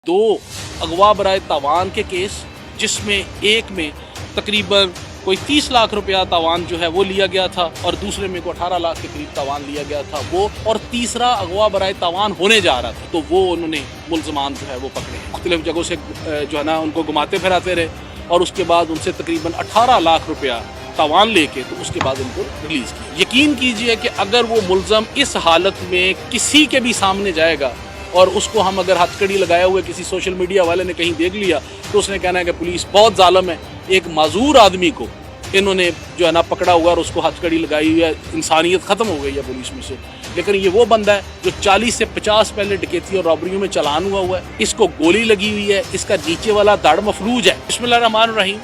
दो अगवा बराए तावान के केस, जिसमें एक में तकरीबन कोई 30 लाख रुपया तावान जो है वो लिया गया था और दूसरे में को 18 लाख के करीब तावान लिया गया था वो, और तीसरा अगवा बराए तावान होने जा रहा था। तो वो उन्होंने मुल्ज़मान जो है वो पकड़े, मुख्तलिफ जगहों से जो है ना उनको घुमाते फिराते रहे और उसके बाद उनसे तकरीबन 18 लाख रुपया तावान लेके तो उसके बाद उनको रिलीज़ किया। यकीन कीजिए कि अगर वो मुल्ज़म इस हालत में किसी के भी सामने जाएगा और उसको हम अगर हथकड़ी लगाए हुए किसी सोशल मीडिया वाले ने कहीं देख लिया तो उसने कहना है कि पुलिस बहुत जालिम है, एक माजूर आदमी को इन्होंने जो है ना पकड़ा हुआ और उसको हथकड़ी लगाई हुई है, इंसानियत ख़त्म हो गई है पुलिस में से। लेकिन ये वो बंदा है जो 40 से 50 पहले डकैती और रॉबरियों में चालान हुआ है, इसको गोली लगी हुई है, इसका नीचे वाला दाढ़ मफलूज है। बिस्मिल्लाहिर्रहमानिर्रहीम।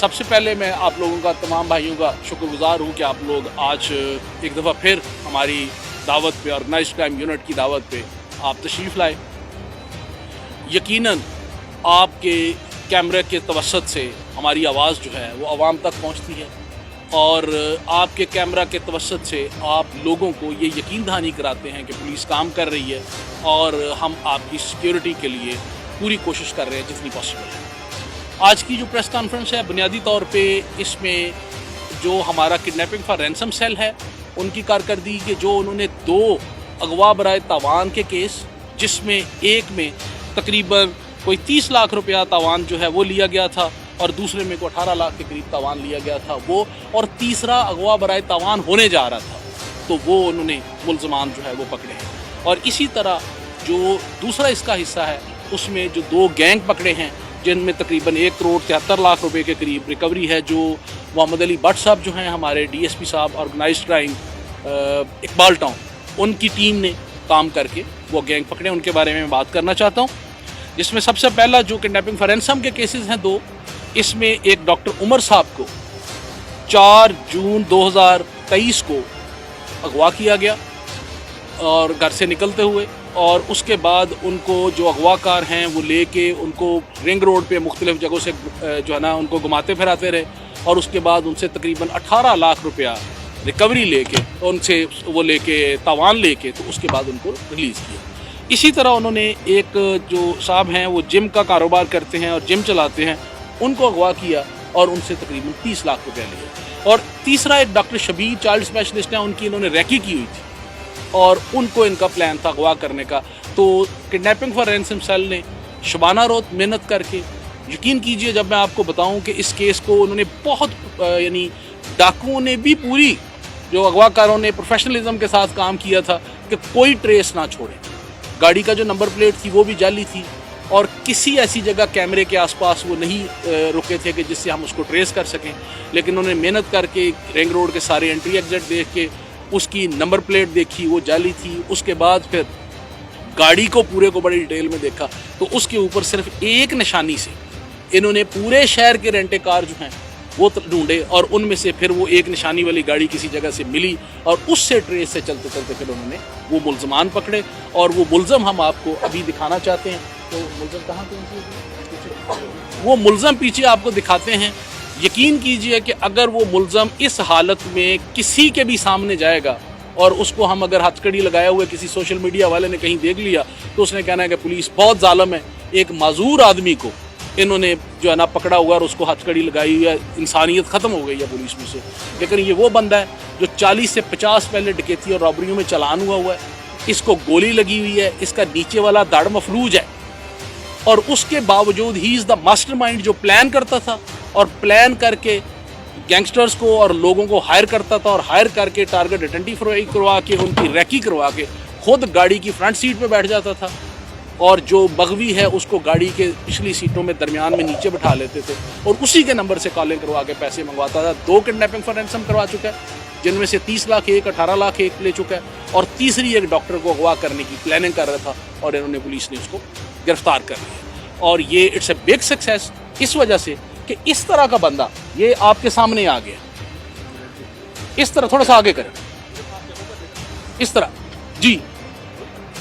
सबसे पहले मैं आप लोगों का, तमाम भाइयों का शुक्रगुजार हूँ कि आप लोग आज एक दफ़ा फिर हमारी दावत पे, ऑर्गेनाइज्ड क्राइम यूनिट की दावत पे आप तशरीफ़ लाए। यकीनन आपके कैमरे के तवस्सुत से हमारी आवाज़ जो है वो आवाम तक पहुँचती है और आपके कैमरा के तवस्सुत से आप लोगों को ये यकीन दहानी कराते हैं कि पुलिस काम कर रही है और हम आपकी सिक्योरिटी के लिए पूरी कोशिश कर रहे हैं जितनी पॉसिबल है। आज की जो प्रेस कॉन्फ्रेंस है बुनियादी तौर पे इसमें जो हमारा किडनैपिंग फॉर रैंसम सेल है उनकी कारकर्दगी के जो उन्होंने 2 अगवा बराए तावान के केस, जिसमें एक में तकरीबन कोई 30 लाख रुपया तावान जो है वो लिया गया था और दूसरे में को 18 लाख के करीब तावान लिया गया था वो, और तीसरा अगवा बराए तावान होने जा रहा था। तो वो उन्होंने मुल्ज़मान जो है वो पकड़े हैं। और इसी तरह जो दूसरा इसका हिस्सा है उसमें जो 2 गैंग पकड़े हैं जिनमें तकरीबन 1 करोड़ 73 लाख रुपए के करीब रिकवरी है, जो मोहम्मद अली भट्ट साहब जो हैं हमारे DSP साहब ऑर्गेनाइज्ड क्राइम इकबाल टाउन, उनकी टीम ने काम करके वो गैंग पकड़े, उनके बारे में मैं बात करना चाहता हूँ। जिसमें सबसे पहला जो किडनैपिंग फॉर रैंसम के केसेस हैं 2, इसमें एक डॉक्टर उमर साहब को 4 जून 2023 को अगवा किया गया और घर से निकलते हुए, और उसके बाद उनको जो अगवाकार हैं वो लेके उनको रिंग रोड पे मुख्तलिफ जगहों से जो है ना उनको घुमाते फिराते रहे और उसके बाद उनसे तकरीबन 18 लाख रुपया रिकवरी लेके उनसे वो लेके तावान लेके तो उसके बाद उनको रिलीज़ किया। इसी तरह उन्होंने एक जो साहब हैं वो जिम का कारोबार करते हैं और जिम चलाते हैं, उनको अगवा किया और उनसे तकरीबन 30 लाख रुपया लिया। और तीसरा एक डॉक्टर शबीर चाइल्ड स्पेशलिस्ट हैं, उनकी इन्होंने रैकी की हुई थी और उनको इनका प्लान था अगवा करने का। तो किडनैपिंग फॉर रैंसम सेल ने शबाना रोज़ मेहनत करके, यकीन कीजिए जब मैं आपको बताऊं कि इस केस को उन्होंने बहुत यानी डाकुओं ने भी पूरी जो अगवाकारों ने प्रोफेशनलिज्म के साथ काम किया था कि कोई ट्रेस ना छोड़े। गाड़ी का जो नंबर प्लेट थी वो भी जाली थी और किसी ऐसी जगह कैमरे के आसपास वो नहीं रुके थे कि जिससे हम उसको ट्रेस कर सकें। लेकिन उन्होंने मेहनत करके रिंग रोड के सारे एंट्री एग्जिट देख के उसकी नंबर प्लेट देखी, वो जाली थी। उसके बाद फिर गाड़ी को पूरे को बड़ी डिटेल में देखा तो उसके ऊपर सिर्फ एक निशानी से इन्होंने पूरे शहर के रेंटे कार जो हैं वो ढूंढे और उनमें से फिर वो एक निशानी वाली गाड़ी किसी जगह से मिली और उससे ट्रेस से चलते चलते फिर उन्होंने वो मुल्ज़मान पकड़े। और वो मुल्ज़म हम आपको अभी दिखाना चाहते हैं। तो मुल्ज़म कहाँ पे, वो मुल्ज़म पीछे आपको दिखाते हैं। यकीन कीजिए कि अगर वो मुल्ज़म इस हालत में किसी के भी सामने जाएगा और उसको हम अगर हथकड़ी लगाए हुए किसी सोशल मीडिया वाले ने कहीं देख लिया तो उसने कहना है कि पुलिस बहुत जालिम है, एक माजूर आदमी को इन्होंने जो है ना पकड़ा हुआ और उसको हथकड़ी लगाई हुई है, इंसानियत ख़त्म हो गई है पुलिस में से। लेकिन ये वो बंदा है जो 40 से 50 पहले डकैती और रॉबरियों में चालान हुआ है, इसको गोली लगी हुई है, इसका नीचे वाला दाढ़ मफलूज है और उसके बावजूद ही इज़ द मास्टरमाइंड जो प्लान करता था और प्लान करके गैंगस्टर्स को और लोगों को हायर करता था और हायर करके टारगेट आइडेंटिफाई करवा के उनकी रैकी करवा के खुद गाड़ी की फ्रंट सीट पे बैठ जाता था और जो बगवी है उसको गाड़ी के पिछली सीटों में दरमियान में नीचे बिठा लेते थे और उसी के नंबर से कॉलिंग करवा के पैसे मंगवाता था। 2 किडनैपिंग फॉर रैंसम करवा चुका है, जिनमें से 30 लाख एक, 18 लाख एक ले चुका है और तीसरी एक डॉक्टर को अगवा करने की प्लानिंग कर रहा था और इन्होंने पुलिस ने उसको गिरफ्तार कर लिया। और ये इट्स ए बिग सक्सेस इस वजह से कि इस तरह का बंदा ये आपके सामने आ गया। इस तरह थोड़ा सा आगे करें, इस तरह जी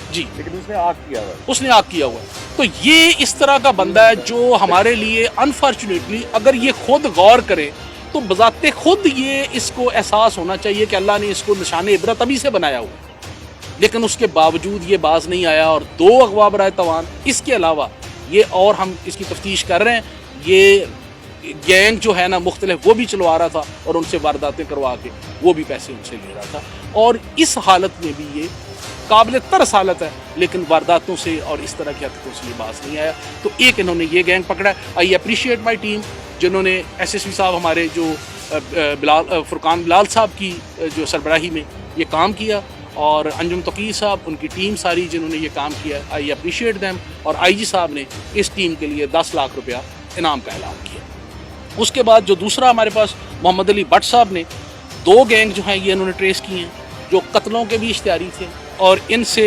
जी, लेकिन उसने आग किया हुआ है। उसने आग किया हुआ है। तो ये इस तरह का बंदा है जो हमारे लिए अनफॉर्चुनेटली अगर ये खुद गौर करे तो बजाते खुद ये इसको एहसास होना चाहिए कि अल्लाह ने इसको निशाने इबरत अभी से बनाया हुआ है। لیکن اس کے باوجود یہ باز نہیں آیا اور 2 اغوا برائے توان. اس کے علاوہ یہ اور ہم اس کی تفتیش کر رہے ہیں, یہ گینگ جو ہے نا مختلف وہ بھی چلوا رہا تھا اور ان سے وارداتیں کروا کے وہ بھی پیسے ان سے لے رہا تھا. اور اس حالت میں بھی یہ قابل ترس حالت ہے, لیکن وارداتوں سے اور اس طرح کی حرکتوں سے یہ باز نہیں آیا. تو ایک انہوں نے یہ گینگ پکڑا ہے. آئی اپریشیٹ مائی ٹیم جنہوں نے ایس ایس پی صاحب ہمارے جو فرقان بلال صاحب کی جو سربراہی میں یہ کام کیا, اور انجم توقیر صاحب ان کی ٹیم ساری جنہوں نے یہ کام کیا, آئی اپریشیٹ دیم. اور آئی جی صاحب نے اس ٹیم کے لیے 10 لاکھ روپیہ انعام کا اعلان کیا. اس کے بعد جو دوسرا ہمارے پاس محمد علی بٹ صاحب نے 2 گینگ جو ہیں یہ انہوں نے ٹریس کیے ہیں جو قتلوں کے بھی اشتہاری تھے, اور ان سے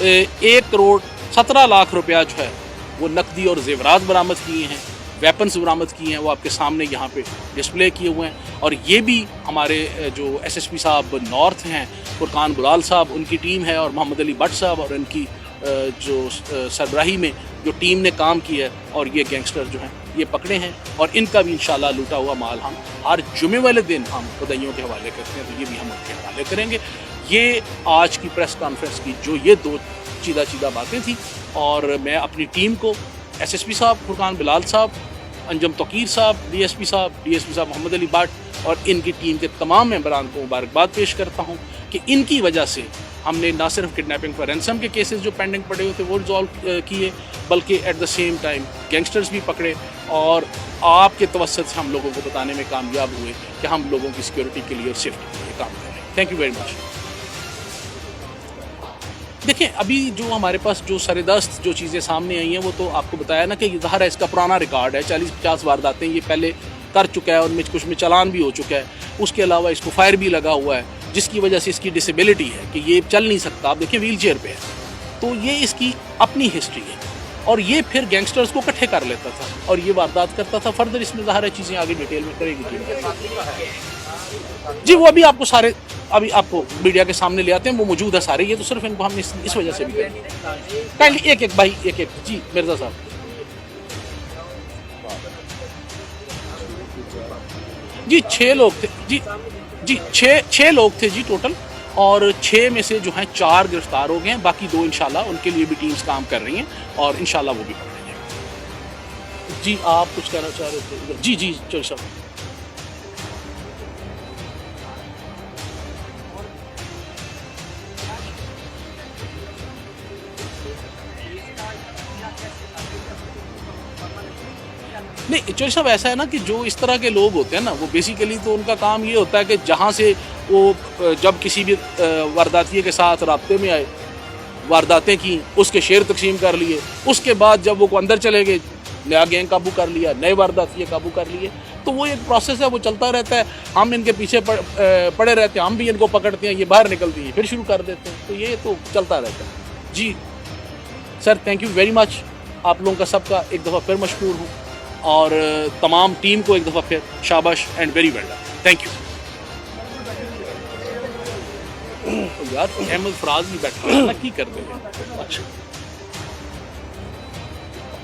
1 کروڑ 17 لاکھ روپیہ جو ہے وہ نقدی اور زیورات برآمد کیے ہیں, ویپنز برآمد کیے ہیں, وہ آپ کے سامنے یہاں پہ ڈسپلے کیے ہوئے ہیں. اور یہ بھی ہمارے جو ایس ایس پی صاحب نارتھ ہیں فرقان بلال صاحب ان کی ٹیم ہے, اور محمد علی بٹ صاحب اور ان کی جو سربراہی میں جو ٹیم نے کام کیا ہے, اور یہ گینگسٹر جو ہیں یہ پکڑے ہیں. اور ان کا بھی انشاءاللہ لوٹا ہوا مال ہم ہر جمعے والے دن ہم خدائیوں کے حوالے کرتے ہیں, تو یہ بھی ہم ان کے حوالے کریں گے. یہ آج کی پریس کانفرنس کی جو یہ 2 چیدہ باتیں تھیں, اور میں اپنی ٹیم کو ایس ایس پی صاحب فرقان بلال صاحب, انجم توقیر صاحب, ڈی ایس پی صاحب محمد علی بٹ اور ان کی ٹیم کے تمام ممبران کو مبارکباد پیش کرتا ہوں کہ ان کی وجہ سے ہم نے نہ صرف کڈنیپنگ پر رینسم کے کیسز جو پینڈنگ پڑے ہوئے تھے وہ ریزالو کیے, بلکہ at the same time gangsters بھی پکڑے, اور آپ کے توسط سے ہم لوگوں کو بتانے میں کامیاب ہوئے کہ ہم لوگوں کی سیکورٹی کے لیے اور سیفٹی کے لیے کام کر رہے ہیں. تھینک یو ویری مچ. دیکھیں ابھی جو ہمارے پاس جو سردست جو چیزیں سامنے آئی ہیں وہ تو آپ کو بتایا نا کہ یہ ظاہر ہے اس کا پرانا ریکارڈ ہے, 40-50 وارداتیں یہ پہلے کر چکا ہے, اور کچھ میں چلان بھی ہو چکا ہے. اس کے علاوہ اس کو فائر بھی لگا ہوا ہے جس کی وجہ سے اس کی ڈسیبلٹی ہے کہ یہ چل نہیں سکتا. آپ دیکھیں ویل چیئر پہ ہے, تو یہ اس کی اپنی ہسٹری ہے, اور یہ پھر گینگسٹرز کو اکٹھے کر لیتا تھا اور یہ واردات کرتا تھا. فردر اس میں ظاہر ہے چیزیں آگے ڈیٹیل میں کرے گی جی. وہ ابھی آپ کو سارے ابھی آپ کو میڈیا کے سامنے لے آتے ہیں, وہ موجود ہے سارے. یہ تو صرف ان کو ہم نے اس وجہ سے بھی کریں گے. ایک بھائی ایک جی مرزا صاحب. جی 6 لوگ تھے جی 6 لوگ تھے جی ٹوٹل, اور 6 میں سے جو ہیں 4 گرفتار ہو گئے ہیں, باقی 2 انشاءاللہ ان کے لیے بھی ٹیمز کام کر رہی ہیں اور انشاءاللہ وہ بھی پکڑیں گے. جی آپ کچھ کہنا چاہ رہے تھے؟ جی چل صاحب. نہیں چوہدری صاحب ایسا ہے نا کہ جو اس طرح کے لوگ ہوتے ہیں نا وہ بیسیکلی تو ان کا کام یہ ہوتا ہے کہ جہاں سے وہ جب کسی بھی وارداتیے کے ساتھ رابطے میں آئے, وارداتیں کی, اس کے شیئر تقسیم کر لیے, اس کے بعد جب وہ اندر چلے گئے نیا گینگ قابو کر لیا, نئے وارداتیے قابو کر لیے. تو وہ ایک پروسیس ہے, وہ چلتا رہتا ہے. ہم ان کے پیچھے پڑے رہتے ہیں, ہم بھی ان کو پکڑتے ہیں, یہ باہر نکلتی ہیں پھر شروع کر دیتے ہیں. تو یہ تو چلتا رہتا ہے. جی sir thank you very much. آپ لوگوں کا سب کا ایک دفعہ پھر مشکور ہوں, اور تمام ٹیم کو ایک دفعہ پھر شاباش and very well done. Thank you. یار احمد فراز بھی بیٹھا ہے نا, کی کر دیں. اچھا